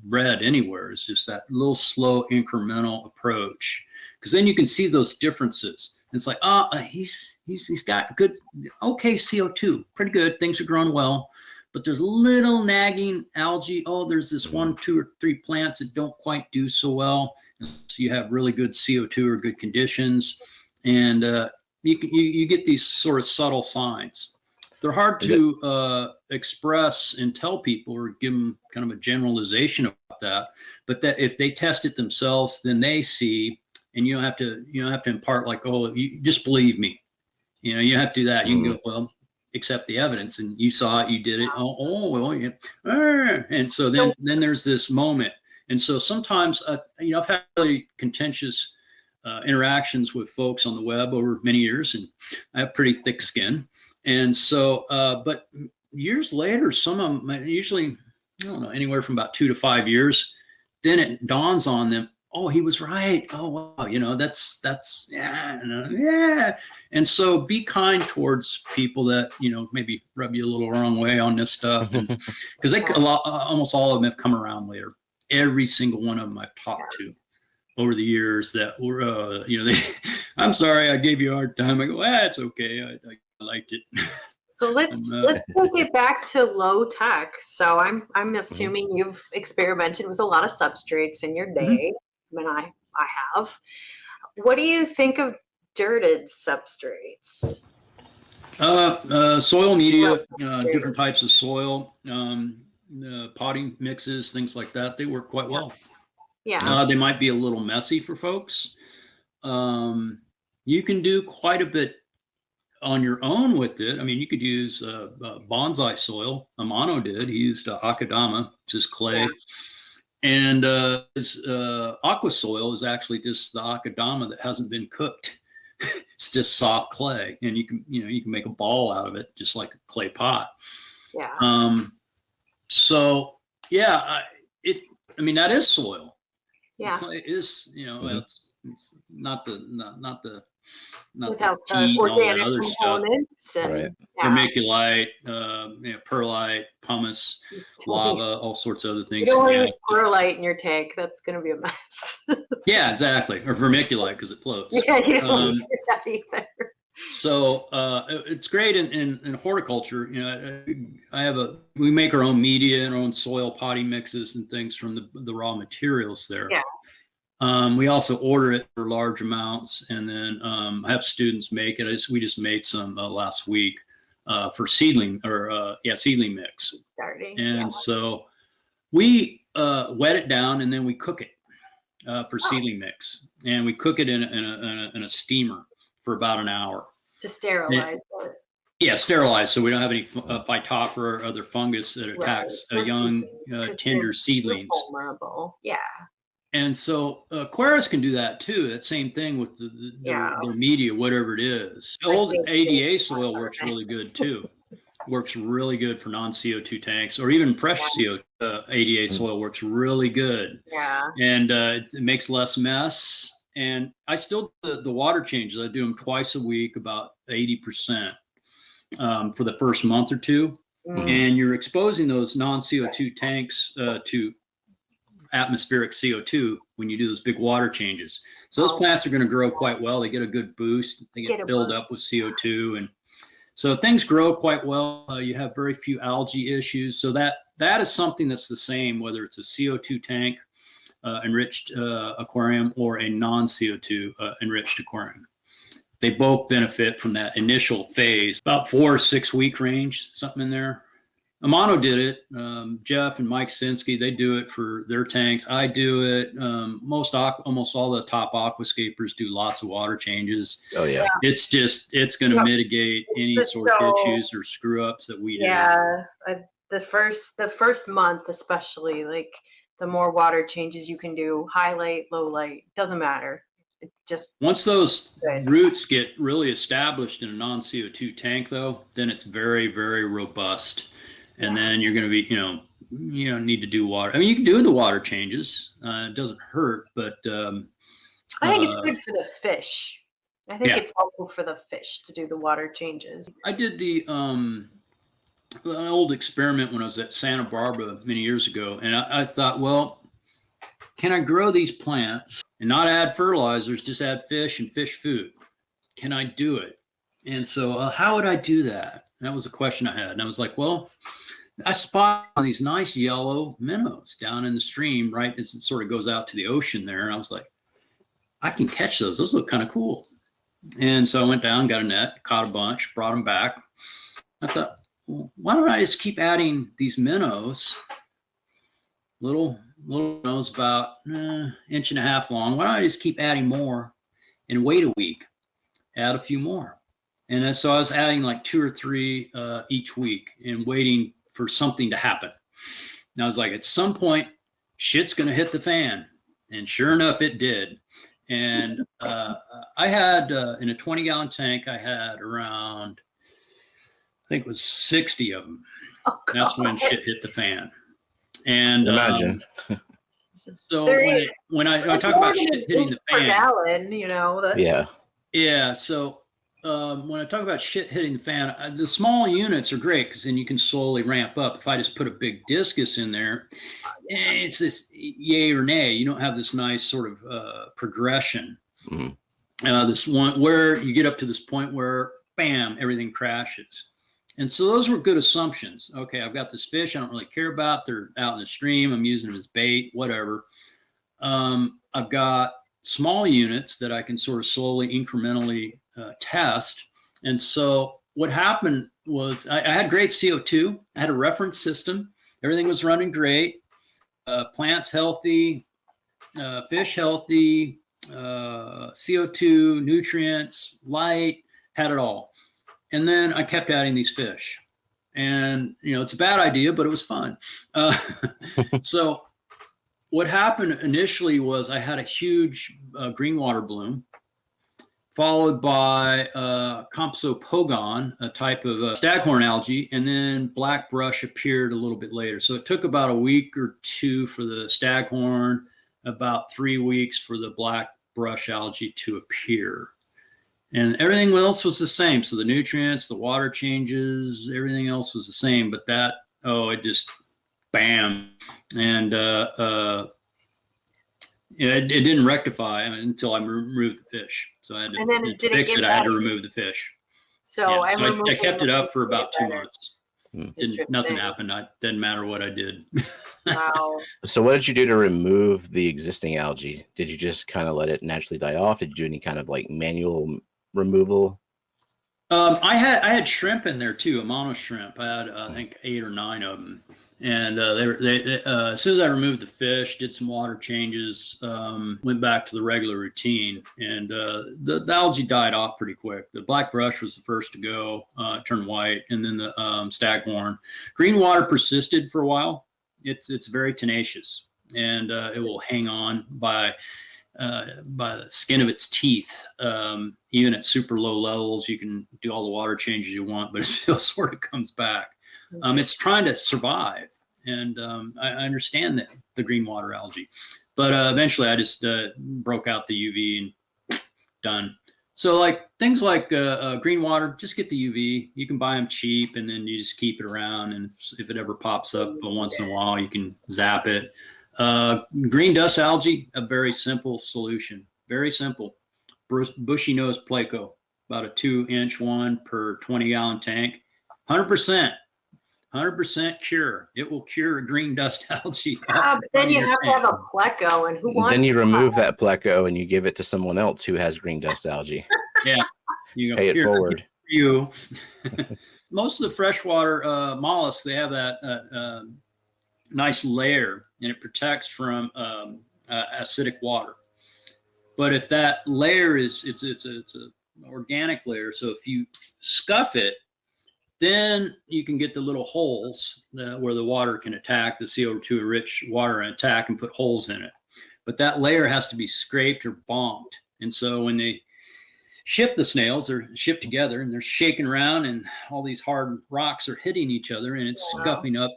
read anywhere. Is just that little slow incremental approach, because then you can see those differences. It's like, he's got good, okay, CO2, pretty good, things are growing well, but there's little nagging algae. Oh, there's this 1, 2, or 3 plants that don't quite do so well. So you have really good CO2 or good conditions. And you get these sort of subtle signs. they're hard to express and tell people or give them kind of a generalization about that. But that if they test it themselves, then they see, and you don't have to impart like, oh, you just believe me. You know, you have to do that. You can go, well, accept the evidence, and you saw it, you did it. Oh well, yeah. And so then there's this moment. And so sometimes, you know, I've had really contentious interactions with folks on the web over many years, and I have pretty thick skin. And so, but years later, some of them, usually, I don't know, anywhere from about 2 to 5 years, then it dawns on them, oh, he was right. Oh, wow. You know, that's, yeah. And so be kind towards people that, you know, maybe rub you a little wrong way on this stuff. Because almost all of them have come around later. Every single one of them I've talked to over the years that were, you know, I'm sorry, I gave you a hard time. I go, it's okay. I liked it. So let's take it back to low tech. So I'm assuming you've experimented with a lot of substrates in your day. I mean, I have. What do you think of dirted substrates? Soil media, different types of soil, potting mixes, things like that. They work quite well. Yeah. They might be a little messy for folks. You can do quite a bit on your own with it. I mean, you could use bonsai soil. Amano did. He used akadama, which is clay. Yeah. And his aqua soil is actually just the akadama that hasn't been cooked. It's just soft clay, and you can make a ball out of it, just like a clay pot. Yeah. So yeah, I mean that is soil. Yeah. Clay is, you know, it's not the without the organic other components stuff. And vermiculite, perlite, pumice, lava, all sorts of other things. You don't want perlite in your tank. That's going to be a mess. Yeah, exactly. Or vermiculite because it floats. Yeah, you don't do that either. So it's great in horticulture. You know, we make our own media and our own soil potting mixes and things from the raw materials there. Yeah. We also order it for large amounts, and then have students make it. We just made some last week for seedling mix. So we wet it down, and then we cook it for seedling mix, and we cook it in a steamer for about an hour to sterilize it. Yeah, sterilize, so we don't have any phytophthora or other fungus that attacks young tender seedlings. Vulnerable. Yeah. And so Aquarius can do that too. That same thing with their media, whatever it is. Old ADA soil works really good too. Works really good for non-CO2 tanks, or even fresh ADA soil works really good. Yeah. And it makes less mess. And I still do the water changes. I do them twice a week, about 80% for the first month or two. And you're exposing those non-CO2 tanks to atmospheric CO2 when you do those big water changes. So those plants are going to grow quite well. They get a good boost. They get filled up with CO2, and so things grow quite well. You have very few algae issues. So that is something that's the same, whether it's a CO2 tank enriched aquarium or a non-CO2 enriched aquarium. They both benefit from that initial phase, about 4 or 6 week range, something in there. Amano did it. Jeff and Mike Sinsky, they do it for their tanks. I do it. Almost all the top aquascapers do lots of water changes. Oh yeah. It's going to mitigate any sort of issues or screw ups that we do. Yeah. The first month, especially, like the more water changes you can do, high light, low light, doesn't matter. It just once those roots get really established in a non-CO2 tank though, then it's very, very robust. And then you're going to be, you don't need to do water. I mean, you can do the water changes. It doesn't hurt, but I think it's good for the fish. I think it's helpful for the fish to do the water changes. I did an old experiment when I was at Santa Barbara many years ago, and I thought, well, can I grow these plants and not add fertilizers, just add fish and fish food? Can I do it? And so how would I do that? And that was a question I had. And I was like, well, I spotted these nice yellow minnows down in the stream, right as it sort of goes out to the ocean there. And I was like, I can catch those. Those look kind of cool. And so I went down, got a net, caught a bunch, brought them back. I thought, well, why don't I just keep adding these minnows, little minnows about 1.5 inches long. Why don't I just keep adding more and wait a week, add a few more? And so I was adding like 2 or 3 each week and waiting for something to happen. And I was like, at some point, shit's going to hit the fan. And sure enough, it did. And I had, in a 20-gallon tank, I had around, I think it was 60 of them. Oh, that's when shit hit the fan. And imagine. So when I talk about shit hitting the fan, gallon, you know, that's... yeah. So when I talk about shit hitting the fan, the small units are great because then you can slowly ramp up. If I just put a big discus in there, it's this yay or nay. You don't have this nice sort of progression. This one where you get up to this point where bam, everything crashes. And so those were good assumptions. Okay, I've got this fish I don't really care about. They're out in the stream. I'm using them as bait, whatever. I've got small units that I can sort of slowly, incrementally test. And so what happened was I had great CO2. I had a reference system. Everything was running great. Plants healthy, fish healthy, CO2, nutrients, light, had it all. And then I kept adding these fish. And, you know, it's a bad idea, but it was fun. So what happened initially was I had a huge green water bloom, followed by Compsopogon, a type of staghorn algae, and then black brush appeared a little bit later. So it took about a week or 2 for the staghorn, about 3 weeks for the black brush algae to appear. And everything else was the same. So the nutrients, the water changes, everything else was the same. But that, it just, bam. And it didn't rectify until I removed the fish. So I had to fix it. I had to remove the fish. So, yeah, so I kept it up for about 2 months. Nothing happened. Didn't matter what I did. Wow. So what did you do to remove the existing algae? Did you just kind of let it naturally die off? Did you do any kind of like manual removal? I had shrimp in there too, a mono shrimp. I had I think 8 or 9 of them, and they as soon as I removed the fish, did some water changes, went back to the regular routine, and the algae died off pretty quick. The black brush was the first to go, turned white, and then the staghorn. Green water persisted for a while. It's very tenacious, and it will hang on by the skin of its teeth. Even at super low levels, you can do all the water changes you want, but it still sort of comes back. It's trying to survive, and I understand the green water algae, but eventually I just broke out the UV and done. So like things like green water, just get the UV. You can buy them cheap, and then you just keep it around, and if it ever pops up once in a while, you can zap it. Green dust algae, a very simple solution. Very simple. Bushy nose Placo, about a 2-inch one per 20-gallon tank. 100% cure. It will cure green dust algae. But then you have to have a Pleco, and who wants? Then you remove that Pleco and you give it to someone else who has green dust algae. Yeah, you go, pay it forward. You. Most of the freshwater mollusks, they have that nice layer, and it protects from acidic water. But if that layer it's an organic layer, so if you scuff it, then you can get the little holes where the water can attack, the CO2 rich water and attack and put holes in it. But that layer has to be scraped or bonked. And so when they ship the snails, they're shipped together and they're shaking around, and all these hard rocks are hitting each other, and it's scuffing up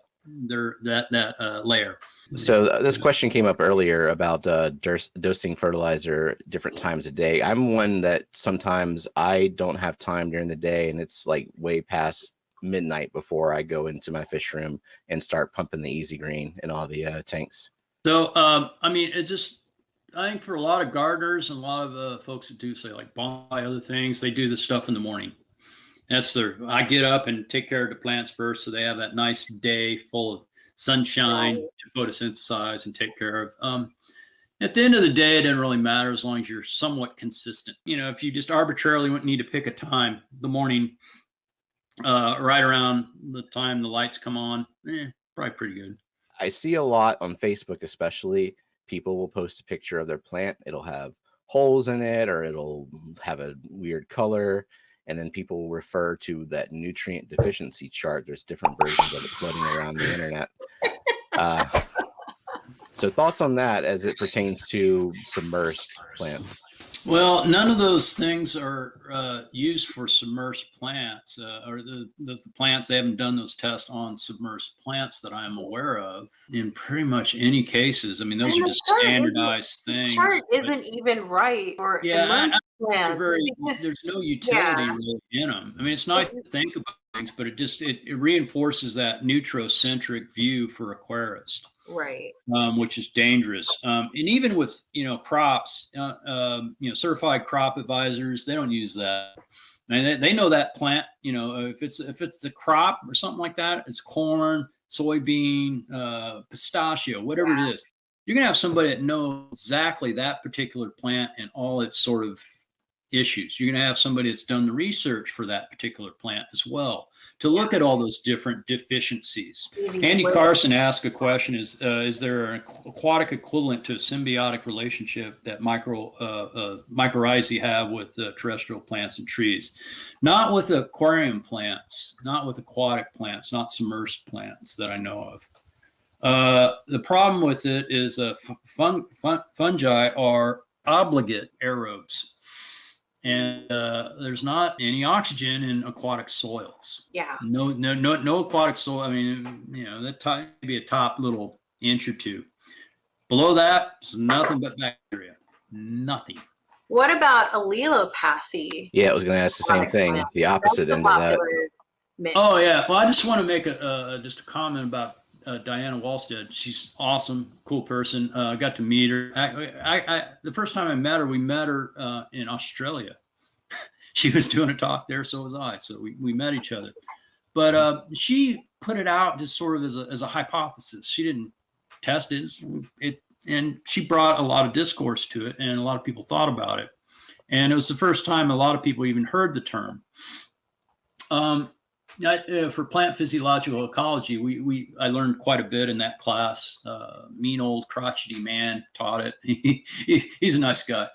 that layer. So this question came up earlier about dosing fertilizer different times a day. I'm one that sometimes I don't have time during the day, and it's like way past midnight before I go into my fish room and start pumping the Easy Green in all the tanks. So I mean, I think for a lot of gardeners and a lot of folks that do say like buy other things, they do this stuff in the morning. I get up and take care of the plants first, so they have that nice day full of sunshine to photosynthesize and take care of. At the end of the day, it doesn't really matter as long as you're somewhat consistent. You know, if you just arbitrarily need to pick a time, the morning right around the time the lights come on. Probably pretty good. I see a lot on Facebook, especially people will post a picture of their plant. It'll have holes in it, or it'll have a weird color. And then people will refer to that nutrient deficiency chart. There's different versions of it floating around the internet. So thoughts on that as it pertains to submersed plants? Well, none of those things are used for submersed plants, or the plants. They haven't done those tests on submersed plants that I'm aware of in pretty much any cases. I mean, those are just standardized things. The chart isn't even right for plants. There's no utility really in them. I mean, it's nice to think about things, but it reinforces that neutrocentric view for aquarists. Right. Which is dangerous. And even with, crops, certified crop advisors, they don't use that. And they know that plant, if it's a crop or something like that, it's corn, soybean, pistachio, whatever it is. You're going to have somebody that knows exactly that particular plant and all its sort of issues. You're going to have somebody that's done the research for that particular plant as well to look at all those different deficiencies. Andy Carson asked a question: Is there an aquatic equivalent to a symbiotic relationship that mycorrhizae have with terrestrial plants and trees? Not with aquarium plants, not with aquatic plants, not submersed plants that I know of. The problem with it is fungi are obligate aerobes. And there's not any oxygen in aquatic soils. Yeah. No aquatic soil. I mean, that might be a top little inch or two. Below that, it's nothing but bacteria. Nothing. What about allelopathy? Yeah, I was going to ask the same thing. The opposite end of that. Oh yeah. Well, I just want to make just a comment about Diana Walstead. She's awesome, cool person. I got to meet her. The first time I met her, we met her in Australia. She was doing a talk there, so was I. So we met each other. But she put it out just sort of as a hypothesis. She didn't test it, and she brought a lot of discourse to it, and a lot of people thought about it. And it was the first time a lot of people even heard the term. For plant physiological ecology, I learned quite a bit in that class. Mean old crotchety man taught it. He's a nice guy.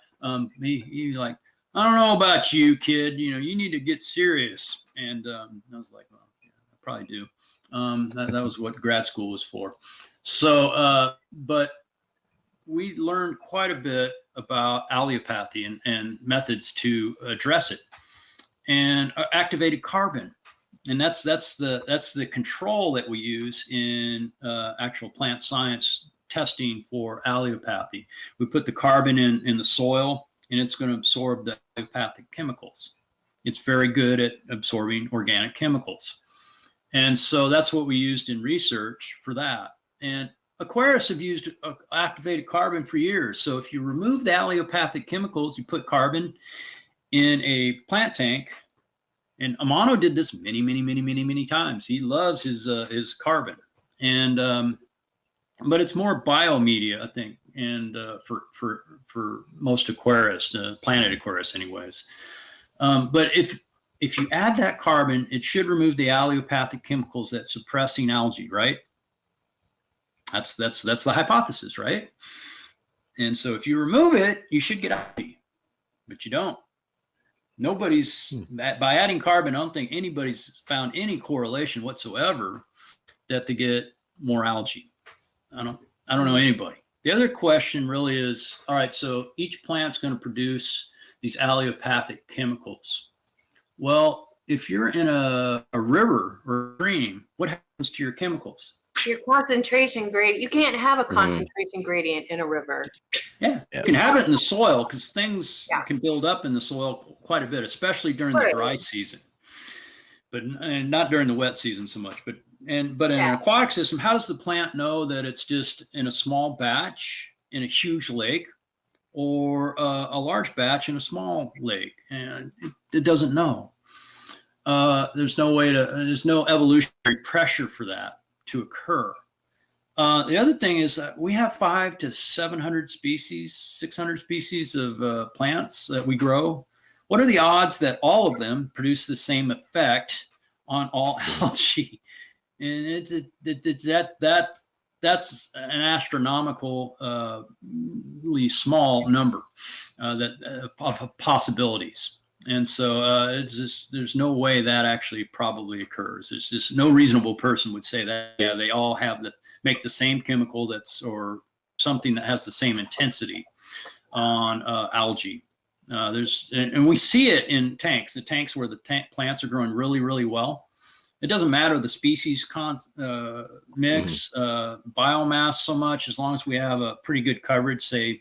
He's like, I don't know about you, kid. You need to get serious. And I was like, well, yeah, I probably do. That was what grad school was for. So, but we learned quite a bit about allelopathy and methods to address it, and activated carbon. And that's the control that we use in actual plant science testing for allelopathy. We put the carbon in the soil, and it's going to absorb the allelopathic chemicals. It's very good at absorbing organic chemicals. And so that's what we used in research for that. And aquarists have used activated carbon for years. So if you remove the allelopathic chemicals, you put carbon in a plant tank. And Amano did this many times. He loves his carbon, and but it's more biomedia, I think, and for most aquarists, planet aquarists, anyways. But if you add that carbon, it should remove the allelopathic chemicals that's suppressing algae, right? That's the hypothesis, right? And so if you remove it, you should get algae, but you don't. Nobody's by adding carbon. I don't think anybody's found any correlation whatsoever that they get more algae. I don't know anybody. The other question really is, all right, so each plant's going to produce these allelopathic chemicals. Well, if you're in a river or a stream, what happens to your chemicals? Your concentration gradient. You can't have a concentration gradient in a river. Yeah, you can have it in the soil because things can build up in the soil quite a bit, especially during the dry season. But and not during the wet season so much. But in an aquatic system, how does the plant know that it's just in a small batch in a huge lake, or a large batch in a small lake? And it doesn't know. There's no evolutionary pressure for that to occur. The other thing is that we have 500 to 700 species, 600 species of plants that we grow. What are the odds that all of them produce the same effect on all algae, and that's an astronomically small number of possibilities. And so it's just, there's no way that actually probably occurs. There's just no reasonable person would say that, yeah, they all make the same chemical or something that has the same intensity on algae. And we see it in tanks, the tanks where the plants are growing really, really well. It doesn't matter the species mix, biomass so much, as long as we have a pretty good coverage, say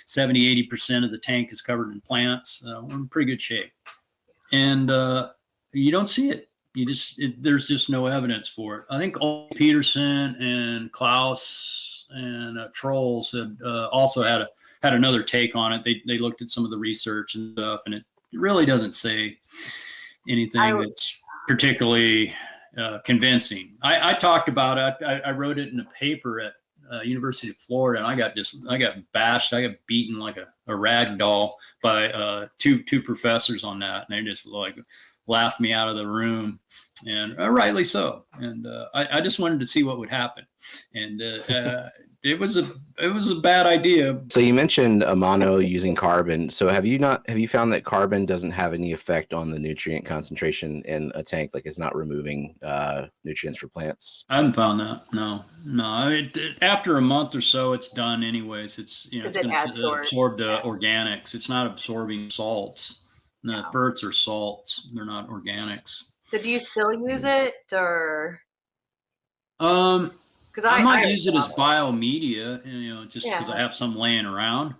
70, 80% of the tank is covered in plants, we're in pretty good shape. And you don't see it. There's just no evidence for it. I think Peterson and Klaus and Trolls had also had another take on it. They looked at some of the research and stuff, and it really doesn't say anything that's particularly convincing. I talked about it. I wrote it in a paper at University of Florida, and I got bashed. I got beaten like a rag doll by two professors on that, and they just like laughed me out of the room, and rightly so. And I just wanted to see what would happen, and it was a bad idea. So you mentioned Amano using carbon. So have you found that carbon doesn't have any effect on the nutrient concentration in a tank? Like it's not removing nutrients for plants? I haven't found that. No. After a month or so, it's done anyways. It's going to absorb the organics. It's not absorbing salts. The ferts are salts. They're not organics. So do you still use it, or? Because I might use it as biomedia, just because I have some laying around,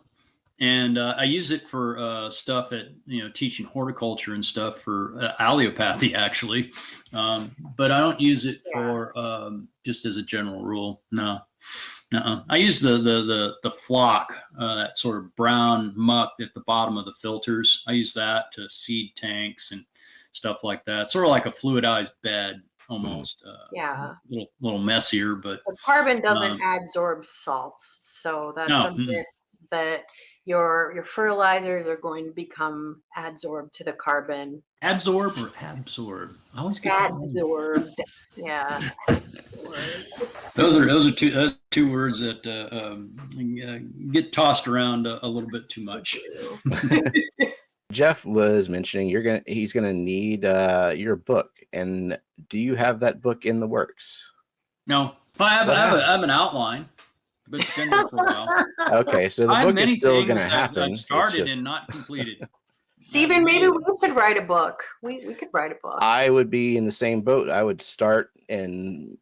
and I use it for stuff at teaching horticulture and stuff for allelopathy actually, but I don't use it for just as a general rule. No. I use the flock, that sort of brown muck at the bottom of the filters. I use that to seed tanks and stuff like that. Sort of like a fluidized bed. Almost little messier, but the carbon doesn't adsorb salts, so that's a myth that your fertilizers are going to become adsorbed to the carbon. Adsorb or absorb? I always get adsorbed. Yeah. Those are two words that get tossed around a little bit too much. Jeff was mentioning he's gonna need your book, and do you have that book in the works? No, I have an outline, but it's been there for a while. Okay, so the book is still gonna happen. I've started and not completed. Stephen, maybe we could write a book. We could write a book. I would be in the same boat. I would start and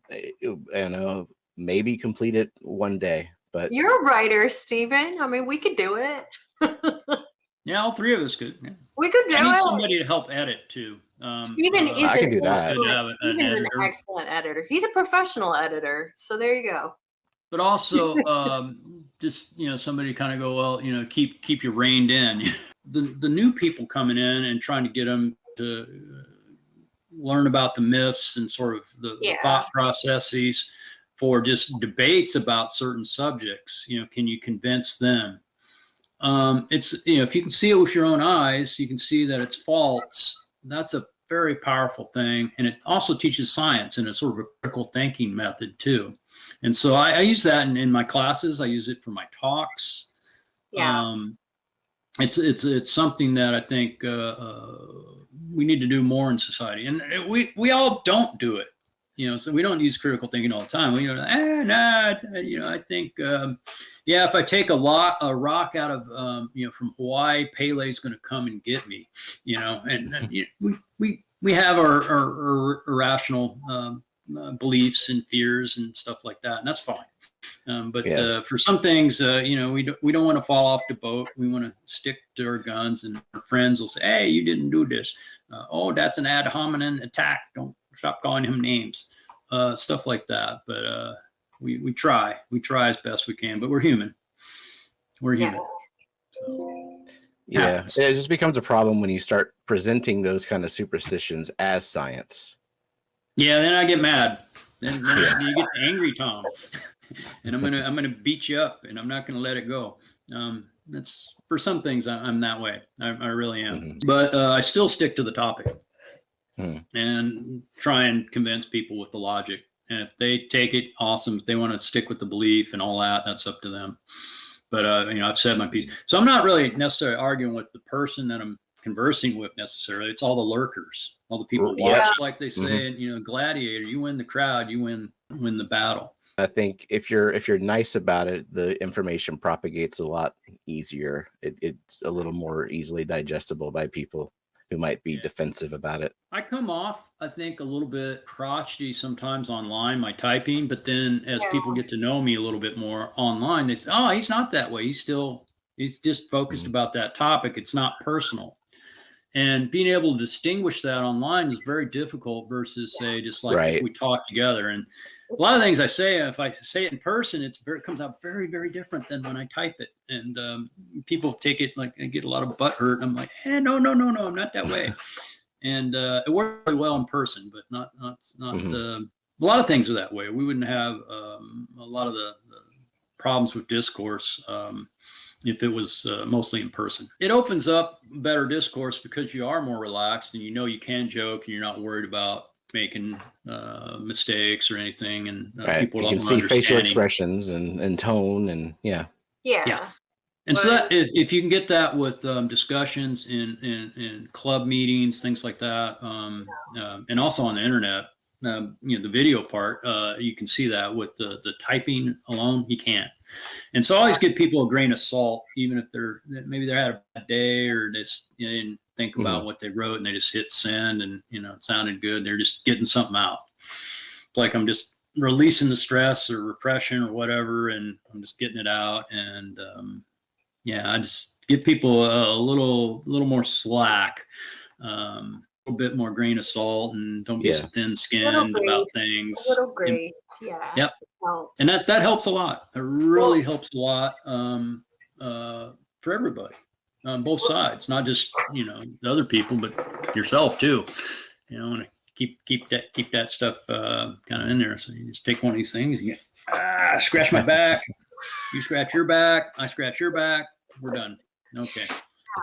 maybe complete it one day. But you're a writer, Stephen. I mean, we could do it. Yeah, all three of us could. Yeah. We could do it. I need somebody to help edit too. Stephen is I can do that. Stephen's an excellent editor. He's a professional editor. So there you go. But also, just somebody kind of go, well, keep you reined in. The new people coming in and trying to get them to learn about the myths and sort of the thought processes for just debates about certain subjects. Can you convince them? It's if you can see it with your own eyes, you can see that it's false. That's a very powerful thing, and it also teaches science and a sort of a critical thinking method too. And so I use that in my classes. I use it for my talks. It's something that I think we need to do more in society, and we all don't do it. So we don't use critical thinking all the time. I think, if I take a rock out of, from Hawaii, Pele's going to come and get me, and we have our irrational beliefs and fears and stuff like that, and that's fine. But for some things, we don't want to fall off the boat. We want to stick to our guns, and our friends will say, "Hey, you didn't do this. That's an ad hominem attack. Don't stop calling him names," stuff like that. But we try as best we can. But we're human. We're human. So, it just becomes a problem when you start presenting those kind of superstitions as science. Yeah, then I get mad. Then you get angry, Tom. And I'm gonna beat you up, and I'm not gonna let it go. That's for some things I'm that way. I really am. But I still stick to the topic. and try and convince people with the logic. And if they take it, awesome. If they want to stick with the belief and all that, that's up to them. But, I've said my piece. So I'm not really necessarily arguing with the person that I'm conversing with necessarily. It's all the lurkers, all the people watch, like they say, and, gladiator, you win the crowd, you win the battle. I think if you're nice about it, the information propagates a lot easier. It's a little more easily digestible by people who might be defensive about it. I come off, I think, a little bit crotchety sometimes online, my typing, but then as people get to know me a little bit more online, they say, oh, he's not that way. He's just focused about that topic. It's not personal. And being able to distinguish that online is very difficult versus, say, just like if we talk together. And a lot of things I say, if I say it in person, it comes out very, very different than when I type it. And people take it like I get a lot of butt hurt. I'm like, no, I'm not that way. And it works really well in person, but not a lot of things are that way. We wouldn't have a lot of the problems with discourse if it was mostly in person. It opens up better discourse because you are more relaxed and you can joke and you're not worried about making mistakes or anything. And people you can see facial expressions and tone and yeah. And so that if you can get that with discussions in club meetings, things like that, and also on the internet, the video part, you can see that with the typing alone, you can't. And so I always give people a grain of salt, even if maybe they had a bad day or they didn't think about what they wrote and they just hit send and, it sounded good. They're just getting something out. It's like I'm just releasing the stress or repression or whatever, and I'm just getting it out. And I just give people a little more slack, a little bit more grain of salt, and don't be so thin-skinned about things. A little grace, Yep. And that helps a lot. It really helps a lot for everybody on both sides, not just the other people, but yourself too. Want to keep that stuff kind of in there. So you just take one of these things, and you scratch my back, you scratch your back, I scratch your back. We're done. Okay.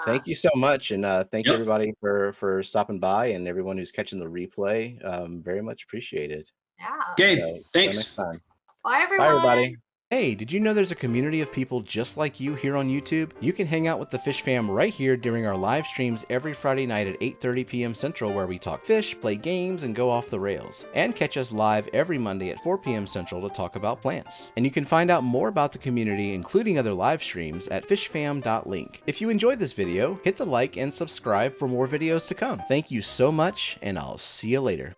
Thank you so much, and thank you everybody for stopping by, and everyone who's catching the replay. Very much appreciated. Yeah. Okay. So, thanks. Next time. Bye, everyone. Bye, everybody. Hey, did you know there's a community of people just like you here on YouTube? You can hang out with the Fish Fam right here during our live streams every Friday night at 8:30 p.m. Central, where we talk fish, play games, and go off the rails. And catch us live every Monday at 4 p.m. Central to talk about plants. And you can find out more about the community, including other live streams, at fishfam.link. If you enjoyed this video, hit the like and subscribe for more videos to come. Thank you so much, and I'll see you later.